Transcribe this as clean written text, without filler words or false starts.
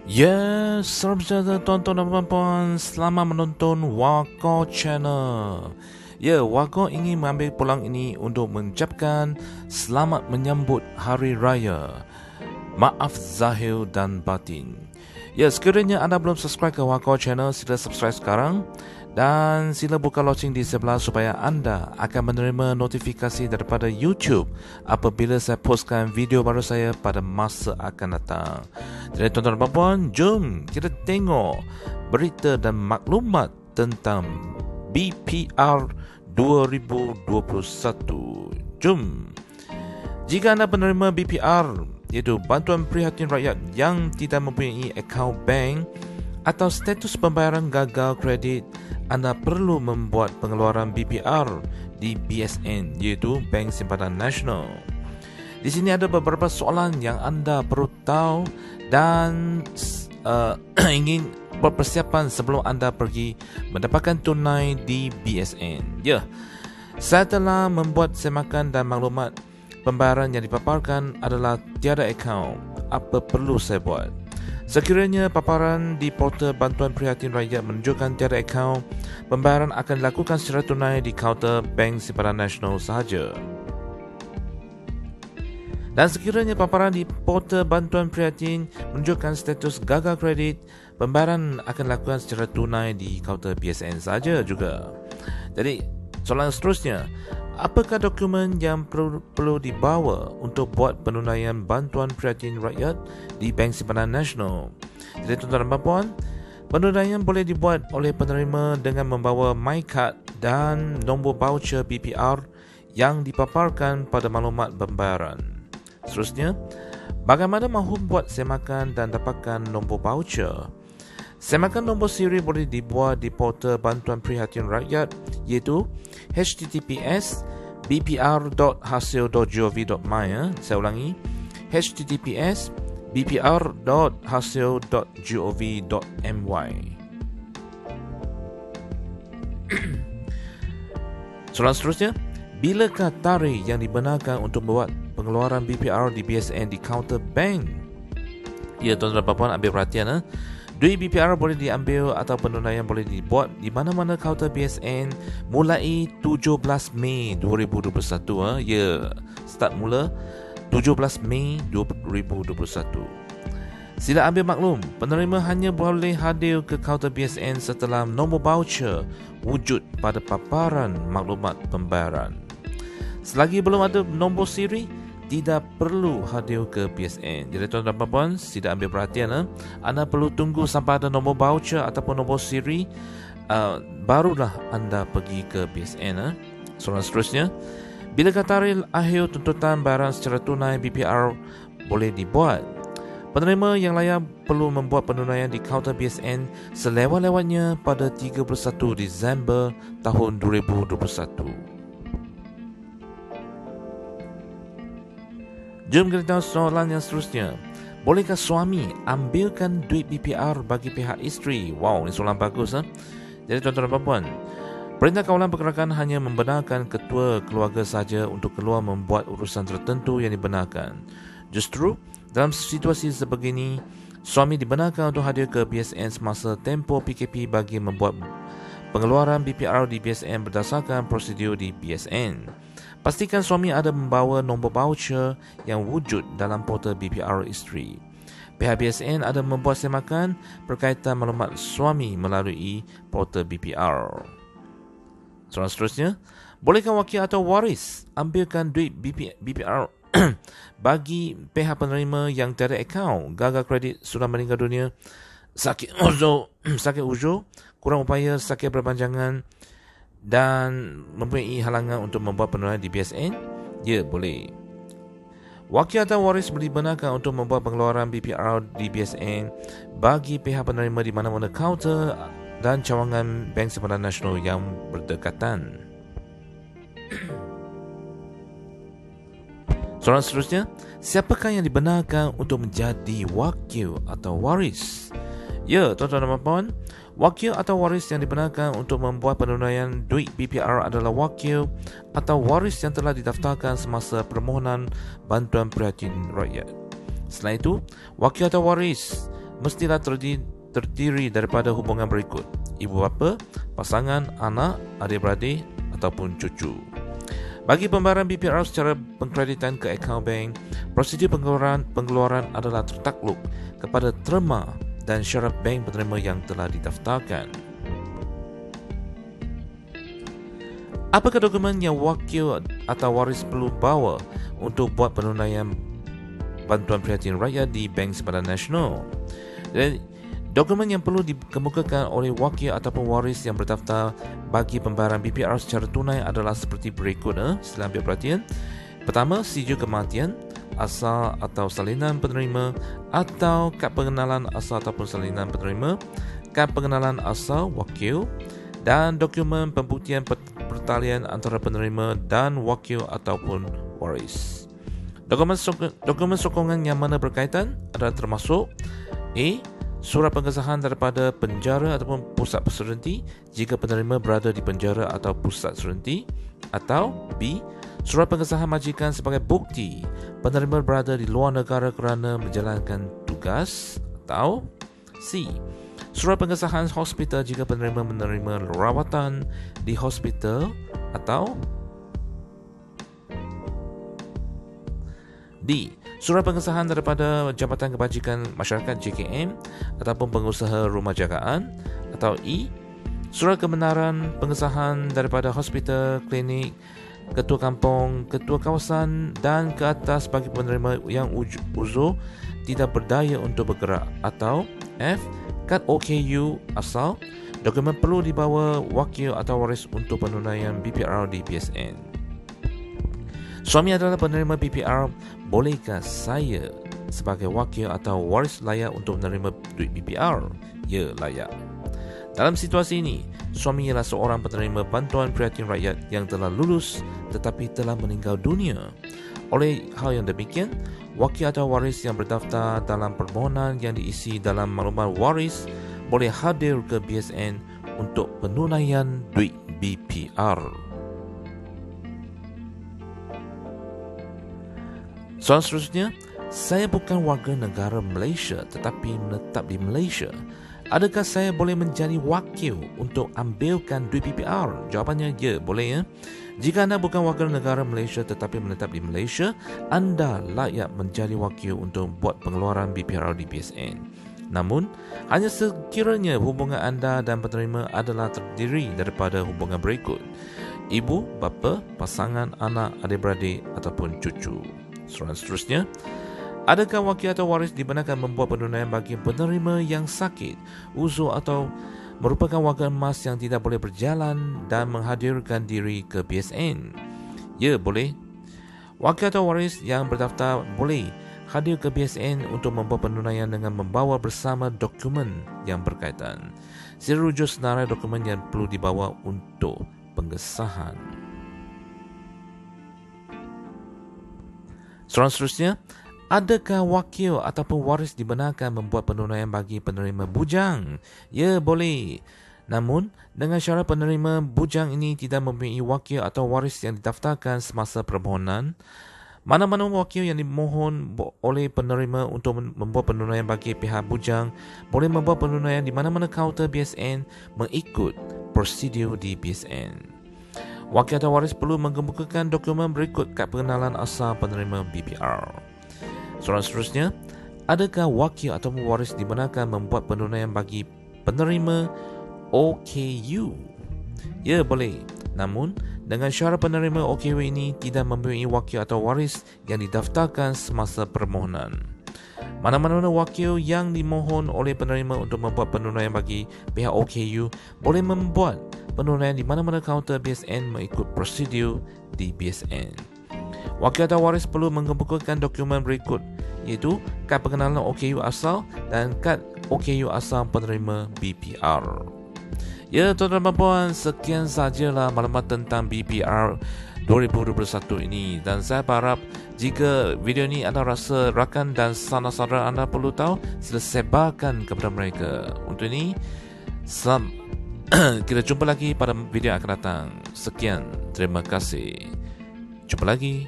Yes, salam sejahtera tuan-tuan dan puan-puan. Selamat menonton Wako Channel. Ya, Wako ingin mengambil peluang ini untuk mengucapkan selamat menyambut Hari Raya. Maaf zahir dan batin. Ya, sekiranya anda belum subscribe ke Wako Channel, sila subscribe sekarang. Dan sila buka loceng di sebelah supaya anda akan menerima notifikasi daripada YouTube apabila saya postkan video baru saya pada masa akan datang. Jadi tuan-tuan dan puan, jom kita tengok berita dan maklumat tentang BPR 2021. Jom. Jika anda penerima BPR, iaitu Bantuan Prihatin Rakyat yang tidak mempunyai akaun bank atau status pembayaran gagal kredit, anda perlu membuat pengeluaran BPR di BSN, iaitu Bank Simpanan Nasional. Di sini ada beberapa soalan yang anda perlu tahu dan ingin berpersiapan sebelum anda pergi mendapatkan tunai di BSN. Ya, saya telah membuat semakan dan maklumat pembayaran yang dipaparkan adalah tiada akaun. Apa perlu saya buat? Sekiranya paparan di portal Bantuan Prihatin Rakyat menunjukkan tiada akaun, pembayaran akan dilakukan secara tunai di kaunter Bank Simpanan Nasional sahaja. Dan sekiranya paparan di portal Bantuan Prihatin menunjukkan status gagal kredit, pembayaran akan dilakukan secara tunai di kaunter BSN sahaja juga. Jadi, soalan seterusnya, apakah dokumen yang perlu dibawa untuk buat penunaian Bantuan Prihatin Rakyat di Bank Simpanan Nasional? Jadi tuan-tuan dan puan, penunaian boleh dibuat oleh penerima dengan membawa MyCard dan nombor voucher BPR yang dipaparkan pada maklumat pembayaran. Seterusnya, bagaimana mahu buat semakan dan dapatkan nombor voucher? Semakan nombor siri boleh dibuat di portal Bantuan Prihatin Rakyat, iaitu https bpr.hasil.gov.my. Saya ulangi, https bpr.hasil.gov.my. Soalan seterusnya, bilakah tarikh yang dibenarkan untuk membuat pengeluaran BPR di BSN di kaunter bank? Ya, tuan-tuan dan puan, ambil perhatian. Duit BPR boleh diambil atau penunaian boleh dibuat di mana-mana kaunter BSN mulai 17 Mei 2021. Ya, start mula 17 Mei 2021. Sila ambil maklum, penerima hanya boleh hadir ke kaunter BSN setelah nombor voucher wujud pada paparan maklumat pembayaran. Selagi belum ada nombor siri, tidak perlu hadir ke BSN. Jadi tuan-tuan dan puan, sila ambil perhatian. Anda perlu tunggu sampai ada nombor voucher ataupun nombor siri, barulah anda pergi ke BSN. Soalan seterusnya, bilakah tarikh akhir tuntutan bayaran secara tunai BPR boleh dibuat? Penerima yang layak perlu membuat penunaian di kaunter BSN selewat-lewatnya pada 31 Disember tahun 2021. Jom kita tahu soalan yang seterusnya. Bolehkah suami ambilkan duit BPR bagi pihak isteri? Wow, ini soalan bagus. Jadi tuan-tuan dan puan, Perintah Kawalan Pergerakan hanya membenarkan ketua keluarga saja untuk keluar membuat urusan tertentu yang dibenarkan. Justru, dalam situasi sebegini, suami dibenarkan untuk hadir ke BSN semasa tempoh PKP bagi membuat pengeluaran BPR di BSN berdasarkan prosedur di BSN. Pastikan suami ada membawa nombor voucher yang wujud dalam portal BPR isteri. Pihak BSN ada membuat semakan berkaitan maklumat suami melalui portal BPR. Soalan seterusnya, bolehkah wakil atau waris ambilkan duit BPR bagi pihak penerima yang tiada akaun, gagal kredit, sudah meninggal dunia, sakit uzur, kurang upaya, sakit berpanjangan dan mempunyai halangan untuk membuat penunaian di BSN? Ya, boleh. Wakil atau waris dibenarkan untuk membuat pengeluaran BPR di BSN bagi pihak penerima di mana-mana kaunter dan cawangan Bank Simpanan Nasional yang berdekatan. Soalan seterusnya, siapakah yang dibenarkan untuk menjadi wakil atau waris? Ya, tuan-tuan dan puan, wakil atau waris yang dibenarkan untuk membuat penunaian duit BPR adalah wakil atau waris yang telah didaftarkan semasa permohonan Bantuan Prihatin Rakyat. Selain itu, wakil atau waris mestilah terdiri daripada hubungan berikut: ibu bapa, pasangan, anak, adik-beradik ataupun cucu. Bagi pembayaran BPR secara pengkreditan ke akaun bank, prosedur pengeluaran adalah tertakluk kepada terma dan syarat bank penerima yang telah didaftarkan. Apakah dokumen yang wakil atau waris perlu bawa untuk buat penunaian bantuan prihatin rakyat di Bank Simpanan Nasional? Dan dokumen yang perlu dikemukakan oleh wakil ataupun waris yang berdaftar bagi pembayaran BPR secara tunai adalah seperti berikut. Sila ambil perhatian. Pertama, sijil kematian, asal atau salinan penerima, atau kad pengenalan asal ataupun salinan penerima, kad pengenalan asal wakil, dan dokumen pembuktian pertalian antara penerima dan wakil ataupun waris. Dokumen sokongan yang mana berkaitan adalah termasuk A. Surat pengesahan daripada penjara ataupun pusat serenti jika penerima berada di penjara atau pusat serenti, atau B. Surat pengesahan majikan sebagai bukti penerima berada di luar negara kerana menjalankan tugas, atau C. Surat pengesahan hospital jika penerima menerima rawatan di hospital, atau D. Surat pengesahan daripada Jabatan Kebajikan Masyarakat JKM ataupun pengusaha rumah jagaan, atau E. Surat kebenaran pengesahan daripada hospital, klinik, ketua kampung, ketua kawasan dan ke atas bagi penerima yang uzur tidak berdaya untuk bergerak, atau F. Kad OKU asal. Dokumen perlu dibawa wakil atau waris untuk penunaian BPR di BSN. Suami adalah penerima BPR. Bolehkah saya sebagai wakil atau waris layak untuk menerima duit BPR? Ya, layak. Dalam situasi ini, suami ialah seorang penerima bantuan prihatin rakyat yang telah lulus tetapi telah meninggal dunia. Oleh hal yang demikian, wakil atau waris yang berdaftar dalam permohonan yang diisi dalam maklumat waris boleh hadir ke BSN untuk penunaian duit BPR. Soalan seterusnya, saya bukan warga negara Malaysia tetapi menetap di Malaysia. Adakah saya boleh menjadi wakil untuk ambilkan duit BPR? Jawapannya ya, boleh ya. Jika anda bukan warga negara Malaysia tetapi menetap di Malaysia, anda layak menjadi wakil untuk buat pengeluaran BPR di BSN. Namun, hanya sekiranya hubungan anda dan penerima adalah terdiri daripada hubungan berikut: ibu, bapa, pasangan, anak, adik-beradik ataupun cucu. Soalan seterusnya, adakah wakil atau waris dibenarkan membuat penunaian bagi penerima yang sakit, uzur atau merupakan warga emas yang tidak boleh berjalan dan menghadirkan diri ke BSN? Ya, boleh. Wakil atau waris yang berdaftar boleh hadir ke BSN untuk membuat penunaian dengan membawa bersama dokumen yang berkaitan. Sila rujuk senarai dokumen yang perlu dibawa untuk pengesahan. Soalan seterusnya, adakah wakil ataupun waris dibenarkan membuat penunaian bagi penerima bujang? Ya, boleh. Namun, dengan syarat penerima bujang ini tidak mempunyai wakil atau waris yang didaftarkan semasa permohonan. Mana-mana wakil yang dimohon oleh penerima untuk membuat penunaian bagi pihak bujang boleh membuat penunaian di mana-mana kaunter BSN mengikut prosedur di BSN. Wakil atau waris perlu mengemukakan dokumen berikut: kad pengenalan asal penerima BPR. Soalan seterusnya, adakah wakil atau waris dibenarkan membuat penunaian bagi penerima OKU? Ya, boleh. Namun, dengan syarat penerima OKU ini tidak mempunyai wakil atau waris yang didaftarkan semasa permohonan. Mana-mana wakil yang dimohon oleh penerima untuk membuat penunaian bagi pihak OKU boleh membuat penunaian di mana-mana kaunter BSN mengikut prosedur di BSN. Wakil atau waris perlu mengemukakan dokumen berikut, iaitu kad pengenalan OKU asal dan kad OKU asal penerima BPR. Ya, tuan-tuan dan puan, sekian sajalah maklumat tentang BPR 2021 ini, dan saya harap jika video ini anda rasa rakan dan saudara anda perlu tahu, sila sebarkan kepada mereka. Untuk ini, kita jumpa lagi pada video yang akan datang. Sekian, terima kasih. Jumpa lagi.